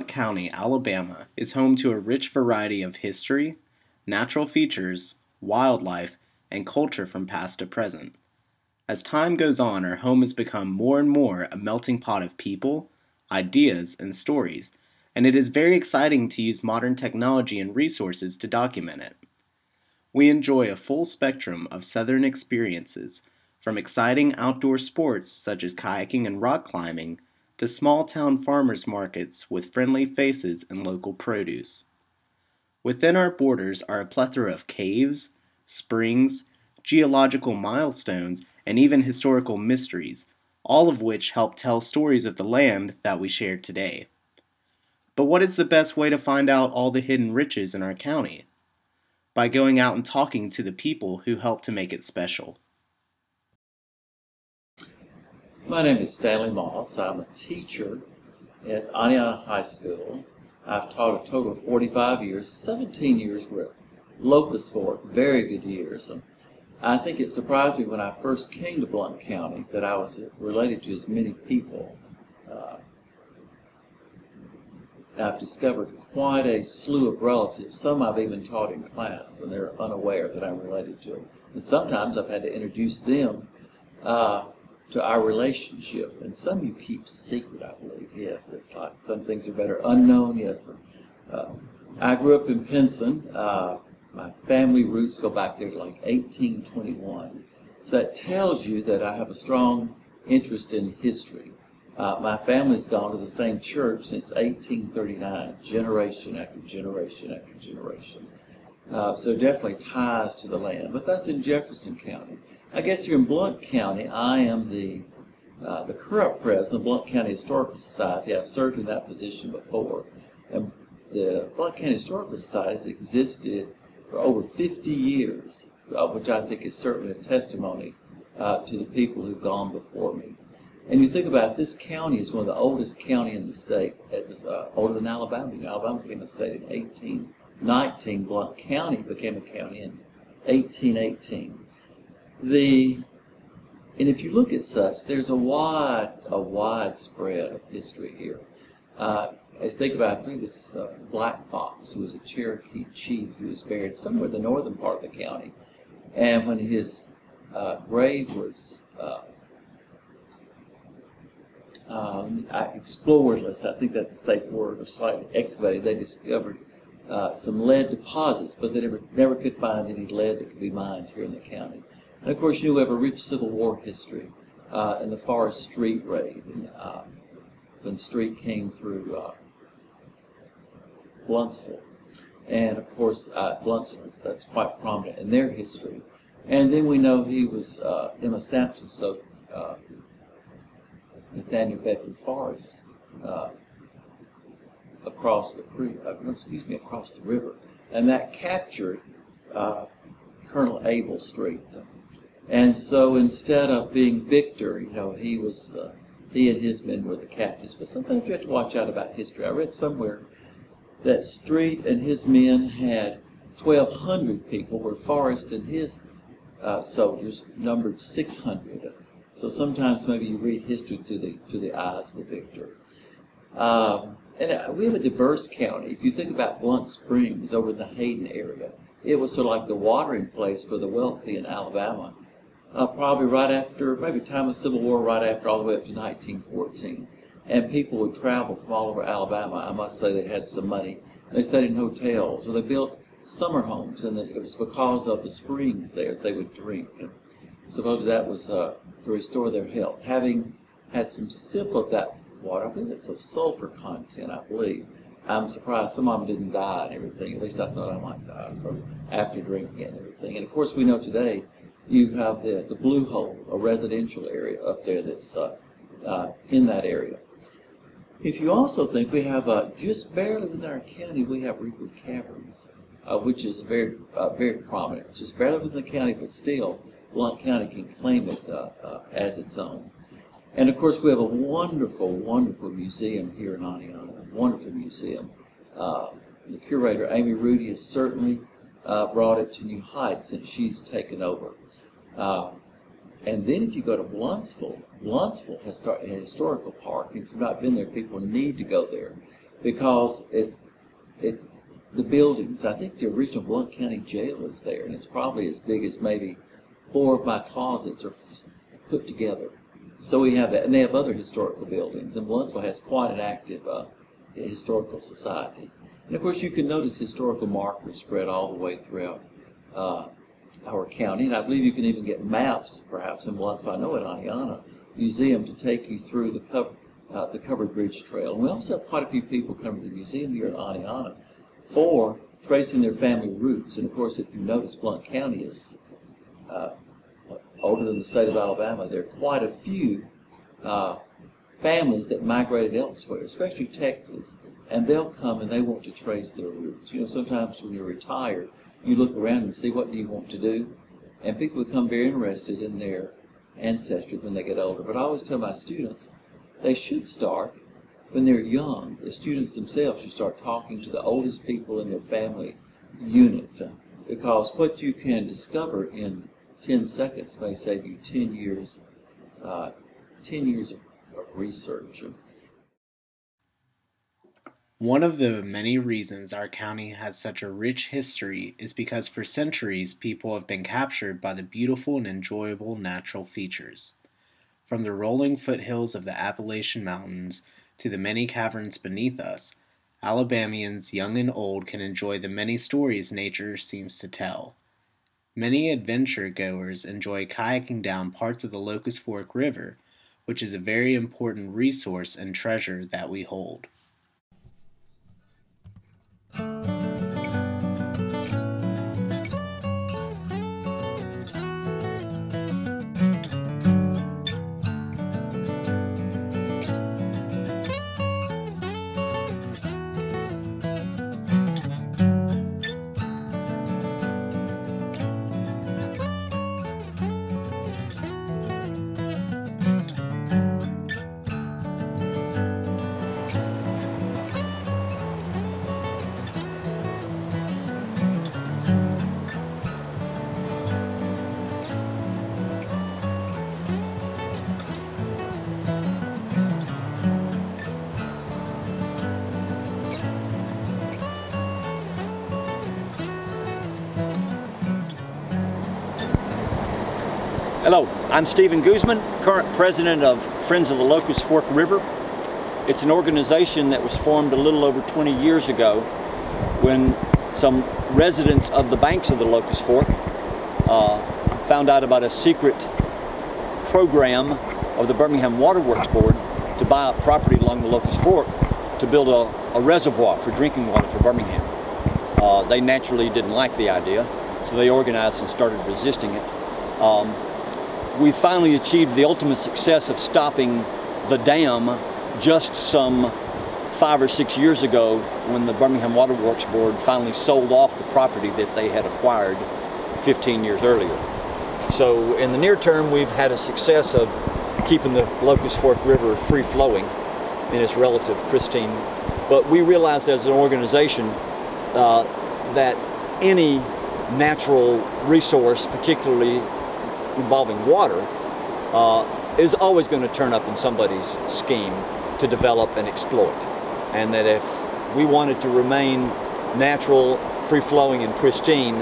Blount County, Alabama is home to a rich variety of history, natural features, wildlife, and culture from past to present. As time goes on, our home has become more and more a melting pot of people, ideas, and stories, and it is very exciting to use modern technology and resources to document it. We enjoy a full spectrum of southern experiences, from exciting outdoor sports such as kayaking and rock climbing, to small-town farmers markets with friendly faces and local produce. Within our borders are a plethora of caves, springs, geological milestones, and even historical mysteries, all of which help tell stories of the land that we share today. But what is the best way to find out all the hidden riches in our county? By going out and talking to the people who help to make it special. My name is Stanley Moss. I'm a teacher at Aniana High School. I've taught a total of 45 years. 17 years were Locust Fork, very good years. I think it surprised me when I first came to Blount County that I was related to as many people. I've discovered quite a slew of relatives. Some I've even taught in class, and they're unaware that I'm related to them. And sometimes I've had to introduce them to our relationship, and some you keep secret, I believe. Yes, it's like some things are better unknown. Yes, I grew up in Pinson. My family roots go back there to like 1821. So that tells you that I have a strong interest in history. My family's gone to the same church since 1839, generation after generation after generation. So definitely ties to the land, but that's in Jefferson County. I guess here in Blount County, I am the current president of the Blount County Historical Society. I've served in that position before. And the Blount County Historical Society has existed for over 50 years, which I think is certainly a testimony to the people who've gone before me. And you think about it, this county is one of the oldest counties in the state. It was older than Alabama. You know, Alabama became a state in 1819. Blount County became a county in 1818. And if you look at such, there's a wide spread of history here. I think about, I believe it's Black Fox, who was a Cherokee chief who was buried somewhere in the northern part of the county. And when his grave was explored, I think that's a safe word, or slightly excavated, they discovered some lead deposits, but they never could find any lead that could be mined here in the county. And of course, we have a rich Civil War history in the Forest Street raid, and, when Street came through Bluntsville. And of course, Bluntsville, that's quite prominent in their history. And then we know he was Emma Sampson, so Nathaniel Bedford Forrest across the creek, across the river, and that captured Colonel Abel Street. And so instead of being victor, he and his men were the captives. But sometimes you have to watch out about history. I read somewhere that Street and his men had 1,200 people, where Forrest and his soldiers numbered 600. So sometimes maybe you read history through the eyes of the victor. And we have a diverse county. If you think about Blunt Springs over in the Hayden area, it was sort of like the watering place for the wealthy in Alabama. Probably right after, maybe time of Civil War, right after, all the way up to 1914. And people would travel from all over Alabama. I must say they had some money. They stayed in hotels, or they built summer homes, and it was because of the springs there they would drink. And supposedly that was to restore their health. Having had some sip of that water, I believe it's of sulfur content, I believe. I'm surprised some of them didn't die and everything. At least I thought I might die after drinking it and everything. And of course, we know today you have the Blue Hole, a residential area up there that's in that area. If you also think we have just barely within our county, we have Reaper Caverns, which is very prominent. It's just barely within the county, but still, Blount County can claim it as its own. And of course, we have a wonderful, wonderful museum here in Aniana, a wonderful museum. The curator, Amy Rudy, has certainly brought it to new heights since she's taken over. And then if you go to Bluntsville has a historical park. If you've not been there, people need to go there. because the buildings, I think the original Blount County Jail is there, and it's probably as big as maybe 4 of my closets are put together. So we have that, and they have other historical buildings, and Blountsville has quite an active historical society. And of course you can notice historical markers spread all the way throughout our county, and I believe you can even get maps, perhaps in Blountsville, I know at Aniana Museum, to take you through the Covered Bridge Trail. And we also have quite a few people come to the museum here at Aniana for tracing their family roots. And of course, if you notice, Blount County is older than the state of Alabama. There are quite a few families that migrated elsewhere, especially Texas, and they'll come and they want to trace their roots. You know, sometimes when you're retired, you look around and see what do you want to do, and people become very interested in their ancestry when they get older. But I always tell my students they should start when they're young. The students themselves should start talking to the oldest people in their family unit, because what you can discover in 10 seconds may save you 10 years of research. One of the many reasons our county has such a rich history is because for centuries people have been captured by the beautiful and enjoyable natural features. From the rolling foothills of the Appalachian Mountains to the many caverns beneath us, Alabamians young and old can enjoy the many stories nature seems to tell. Many adventure goers enjoy kayaking down parts of the Locust Fork River, which is a very important resource and treasure that we hold. Hello, I'm Stephen Guzman, current president of Friends of the Locust Fork River. It's an organization that was formed a little over 20 years ago when some residents of the banks of the Locust Fork found out about a secret program of the Birmingham Water Works Board to buy up property along the Locust Fork to build a reservoir for drinking water for Birmingham. They naturally didn't like the idea, so they organized and started resisting it. We finally achieved the ultimate success of stopping the dam just some 5 or 6 years ago when the Birmingham Water Works Board finally sold off the property that they had acquired 15 years earlier. So in the near term, we've had a success of keeping the Locust Fork River free-flowing in its relative pristine. But we realized as an organization that any natural resource, particularly involving water, is always going to turn up in somebody's scheme to develop and exploit. And that if we wanted to remain natural, free-flowing, and pristine,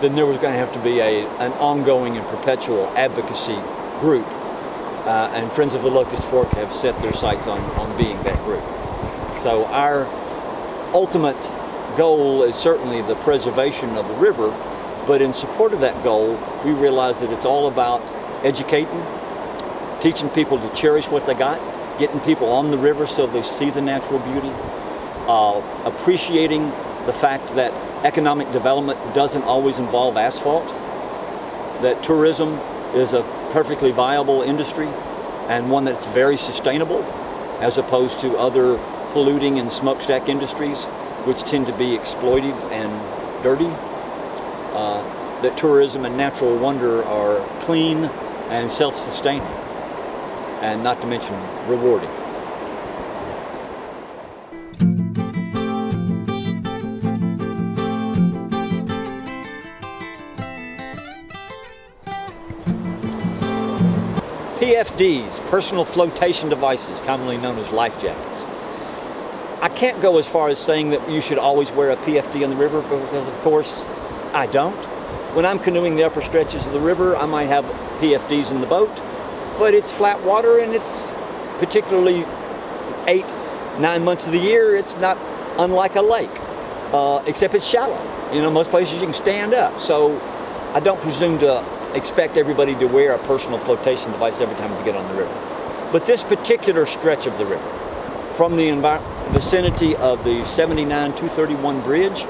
then there was going to have to be an ongoing and perpetual advocacy group. And Friends of the Locust Fork have set their sights on being that group. So our ultimate goal is certainly the preservation of the river, but in support of that goal, we realize that it's all about educating, teaching people to cherish what they got, getting people on the river so they see the natural beauty, appreciating the fact that economic development doesn't always involve asphalt, that tourism is a perfectly viable industry and one that's very sustainable as opposed to other polluting and smokestack industries which tend to be exploitive and dirty. That tourism and natural wonder are clean and self-sustaining, and not to mention rewarding. PFDs, personal flotation devices, commonly known as life jackets. I can't go as far as saying that you should always wear a PFD on the river, because of course I don't. When I'm canoeing the upper stretches of the river, I might have PFDs in the boat, but it's flat water, and it's particularly 8-9 months of the year, it's not unlike a lake, except it's shallow. You know, most places you can stand up, so I don't presume to expect everybody to wear a personal flotation device every time you get on the river. But this particular stretch of the river, from the vicinity of the 79-231 bridge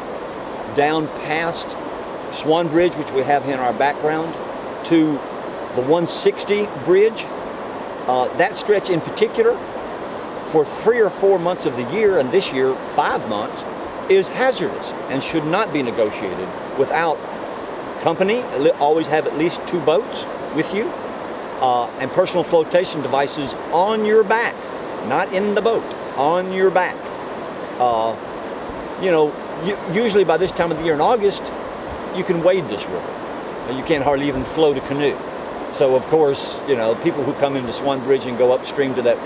down past Swan Bridge, which we have in our background, to the 160 bridge, that stretch in particular, for 3 or 4 months of the year, and this year 5 months, is hazardous and should not be negotiated without company. Always have at least 2 boats with you, and personal flotation devices on your back, not in the boat, on your back. You know, usually by this time of the year in August, you can wade this river. You can't hardly even float a canoe. So of course, you know, people who come into Swan Bridge and go upstream to that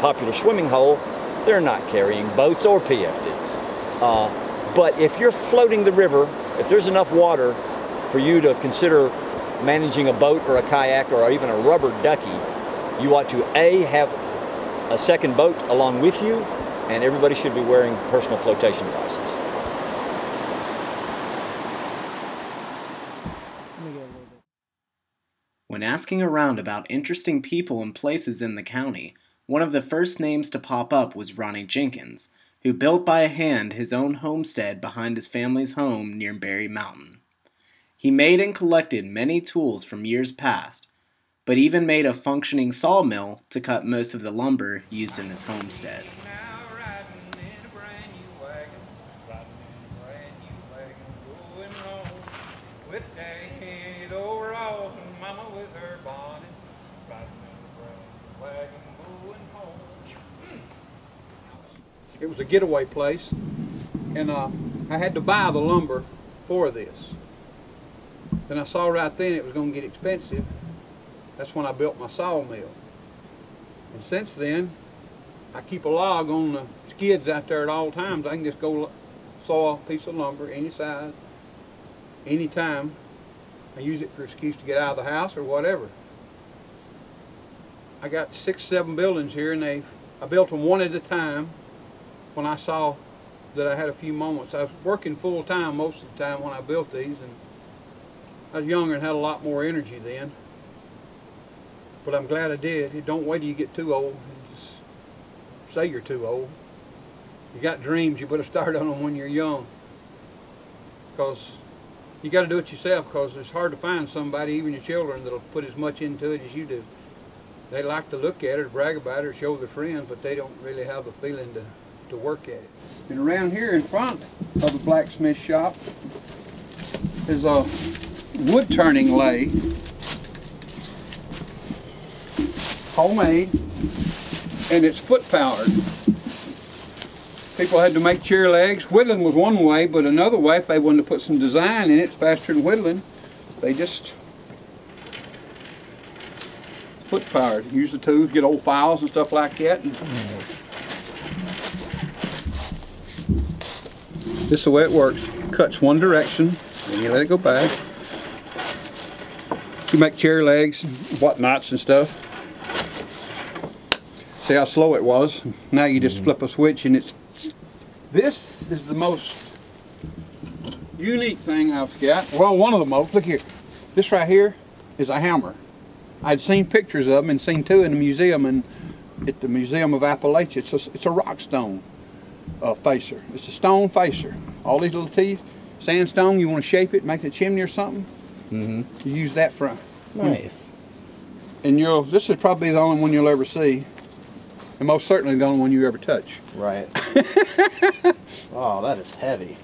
popular swimming hole, they're not carrying boats or PFDs. But if you're floating the river, if there's enough water for you to consider managing a boat or a kayak or even a rubber ducky, you ought to A, have a second boat along with you, and everybody should be wearing personal flotation devices. When asking around about interesting people and places in the county, one of the first names to pop up was Ronnie Jenkins, who built by hand his own homestead behind his family's home near Berry Mountain. He made and collected many tools from years past, but even made a functioning sawmill to cut most of the lumber used in his homestead. It was a getaway place, and I had to buy the lumber for this. Then I saw right then it was going to get expensive. That's when I built my sawmill. And since then, I keep a log on the skids out there at all times. I can just go saw a piece of lumber any size, anytime. I use it for excuse to get out of the house or whatever. I got 6, 7 buildings here, and I built them one at a time. When I saw that I had a few moments, I was working full time most of the time when I built these, and I was younger and had a lot more energy then. But I'm glad I did. Don't wait till you get too old. Just say you're too old. You got dreams, you better start on them when you're young. Because you got to do it yourself, because it's hard to find somebody, even your children, that'll put as much into it as you do. They like to look at it, or brag about it, or show their friends, but they don't really have the feeling to work at it. And around here in front of the blacksmith shop is a wood turning lathe, homemade, and it's foot powered. People had to make chair legs. Whittling was one way, but another way, if they wanted to put some design in it, it's faster than whittling. They just foot powered. Use the tools, get old files and stuff like that. Nice. This is the way it works. Cuts one direction, and you let it go back. You make chair legs, whatnots and stuff. See how slow it was? Now you just flip a switch, and this is the most unique thing I've got. Well, one of the most. Look here. This right here is a hammer. I'd seen pictures of them and seen 2 in the museum at the Museum of Appalachia. It's a rock stone. Facer. It's a stone facer. All these little teeth, sandstone, you want to shape it, make a chimney or something, you use that front. Nice. And this is probably the only one you'll ever see, and most certainly the only one you ever touch. Right. Oh, that is heavy.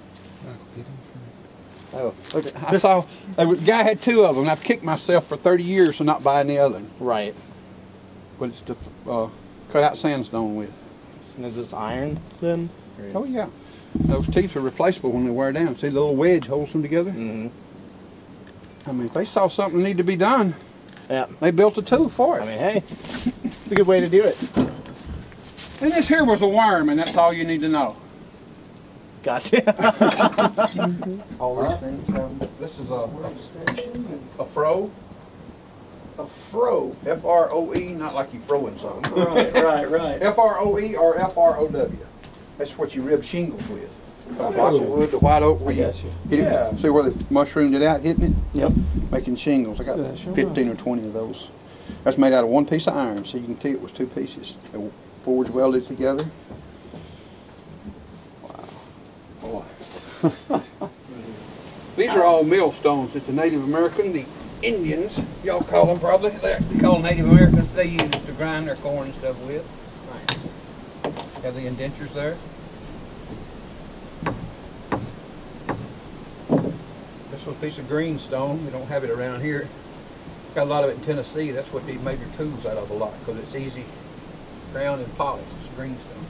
Oh, look at, I saw, a guy had 2 of them, and I've kicked myself for 30 years for not buying the other one. Right. But it's to cut out sandstone with. And is this iron then? Oh yeah. Those teeth are replaceable when they wear down. See the little wedge holds them together? I mean, if they saw something need to be done, they built a tool for it. I mean, hey, it's a good way to do it. And this here was a worm, and that's all you need to know. Gotcha. All these things. This is a fro. A fro. F-R-O-E, not like you throwing something. Right. F-R-O-E or F-R-O-W. That's what you rib shingles with. Boxwood, the white oak, where you hit it. See where they mushroomed it out, hitting it? Yep. Making shingles. I got 15 or 20 of those. That's made out of one piece of iron, so you can see it was two pieces. They forged welded together. Wow. Boy. These are all millstones that the Native American, the Indians, y'all call them probably, they call Native Americans, they use to grind their corn and stuff with. Nice. Have the indentures there. This was a piece of greenstone. We don't have it around here. Got a lot of it in Tennessee. That's what they made their tools out of a lot, because it's easy ground and polished. It's greenstone.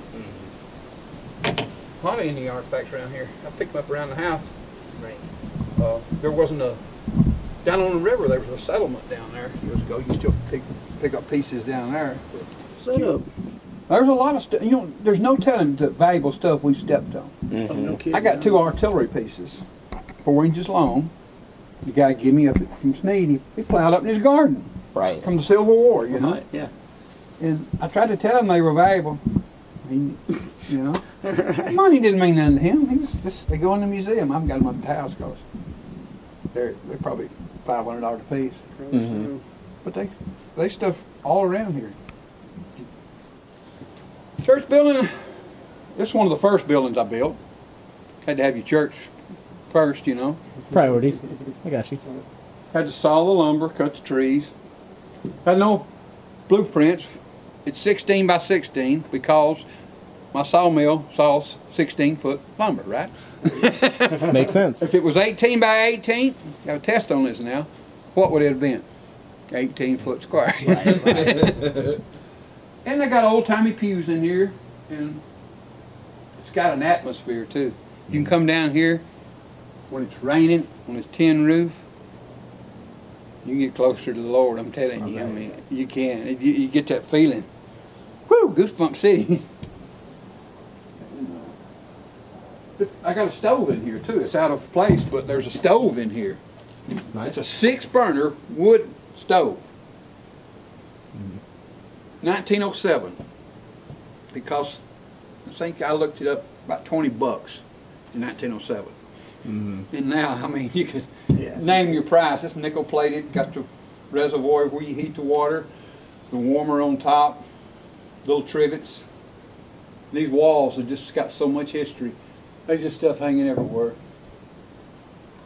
A lot of Indian artifacts around here. I picked them up around the house. Right. There wasn't a, down on the river there was a settlement down there years ago. You still pick up pieces down there. There's a lot of stuff. You know, there's no telling the valuable stuff we stepped on. I got 2 artillery pieces, 4 inches long. The guy gave me up from Sneed. He plowed up in his garden. Right. From the Civil War, you know. Right, yeah. And I tried to tell him they were valuable. He, you know, money didn't mean nothing to him. They go in the museum. I haven't got them at the house because they're probably $500 a piece. But they stuff all around here. Church building. This is one of the first buildings I built. Had to have your church first, you know. Priorities. I got you. Had to saw the lumber, cut the trees. Had no blueprints. It's 16 by 16 because my sawmill saws 16-foot lumber, right? Makes sense. If it was 18 by 18, I have a test on this now, what would it have been? 18-foot square. Right. And they got old-timey pews in here, and it's got an atmosphere too. You can come down here when it's raining on this tin roof. You can get closer to the Lord, I'm telling you. I mean, you can. You get that feeling. Whoo, Goosebump City. I got a stove in here too. It's out of place, but there's a stove in here. Nice. It's a 6-burner wood stove. 1907. Because I think I looked it up, about 20 bucks in 1907. And now, I mean, you could name your price. It's nickel plated, got the reservoir where you heat the water, the warmer on top, little trivets. These walls have just got so much history. There's just stuff hanging everywhere.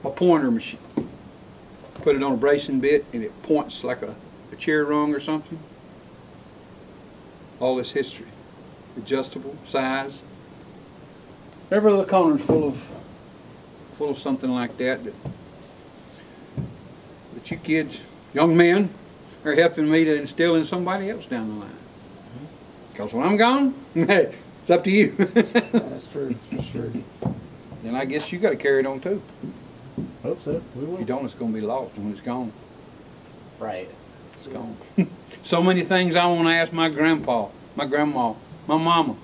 A pointer machine. Put it on a bracing bit and it points like a chair rung or something. All this history. Adjustable, size. Every little corner is full of something like that you kids, young men, are helping me to instill in somebody else down the line. Because when I'm gone, hey, it's up to you. That's true. That's true. And I guess you got to carry it on too. Hope so. We will. If you don't, it's going to be lost when it's gone. Right. It's gone. So many things I want to ask my grandpa, my grandma, my mama.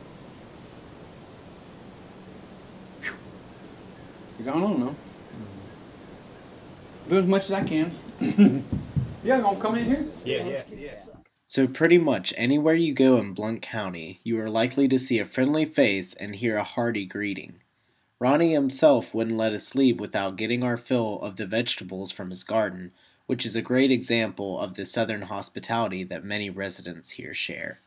You're gone on now. Do as much as I can. Yeah, gonna come in here? Yeah. So pretty much anywhere you go in Blount County, you are likely to see a friendly face and hear a hearty greeting. Ronnie himself wouldn't let us leave without getting our fill of the vegetables from his garden, which is a great example of the southern hospitality that many residents here share.